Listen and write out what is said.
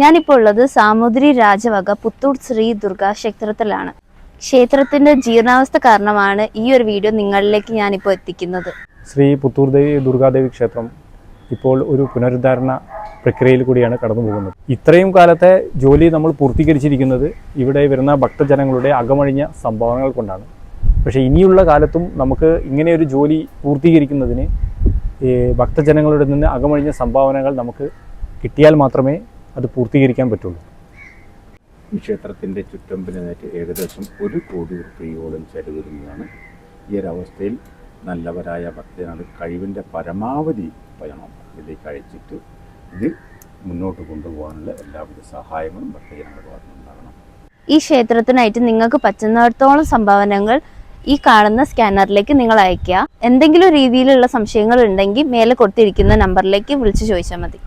ഞാനിപ്പോൾ ഉള്ളത് സാമൂതിരി രാജവക പുത്തൂർ ശ്രീ ദുർഗാ ക്ഷേത്രത്തിലാണ്. ക്ഷേത്രത്തിന്റെ ജീർണാവസ്ഥ കാരണമാണ് ഈ ഒരു വീഡിയോ നിങ്ങളിലേക്ക് ഞാനിപ്പോൾ എത്തിക്കുന്നത്. ശ്രീ പുത്തൂർ ദുർഗാദേവി ക്ഷേത്രം ഇപ്പോൾ ഒരു പുനരുദ്ധാരണ പ്രക്രിയയിൽ കൂടിയാണ് കടന്നു പോകുന്നത്. ഇത്രയും കാലത്തെ ജോലി നമ്മൾ പൂർത്തീകരിച്ചിരിക്കുന്നത് ഇവിടെ വരുന്ന ഭക്തജനങ്ങളുടെ അകമഴിഞ്ഞ സംഭാവനകൾ കൊണ്ടാണ്. പക്ഷേ ഇനിയുള്ള കാലത്തും നമുക്ക് ഇങ്ങനെയൊരു ജോലി പൂർത്തീകരിക്കുന്നതിന് ഭക്തജനങ്ങളുടെ നിന്ന് അകമഴിഞ്ഞ സംഭാവനകൾ നമുക്ക് കിട്ടിയാൽ മാത്രമേ അത് പൂർത്തീകരിക്കാൻ പറ്റുള്ളൂ. ഈ ക്ഷേത്രത്തിൻ്റെ ചുറ്റമ്പലിനായിട്ട് ഏകദേശം 1 കോടി രൂപയോളം ചെലവിടുന്നതാണ്. ഈ ഒരവസ്ഥയിൽ നല്ലവരായ ഭക്തജനങ്ങൾ കഴിവിൻ്റെ പരമാവധി പണം ഇതിലേക്ക് അയച്ചിട്ട് ഇത് മുന്നോട്ട് കൊണ്ടുപോകാനുള്ള എല്ലാവിധ സഹായങ്ങളും ഭക്തജനങ്ങളുടെ ഭാഗത്തുനിന്നുണ്ടാകണം. ഈ ക്ഷേത്രത്തിനായിട്ട് നിങ്ങൾക്ക് പറ്റുന്നിടത്തോളം സംഭാവനകൾ ഈ കാണുന്ന സ്കാനറിലേക്ക് നിങ്ങൾ അയയ്ക്കുക. എന്തെങ്കിലും രീതിയിലുള്ള സംശയങ്ങൾ ഉണ്ടെങ്കിൽ മേലെ കൊടുത്തിരിക്കുന്ന നമ്പറിലേക്ക് വിളിച്ചു ചോദിച്ചാൽ മതി.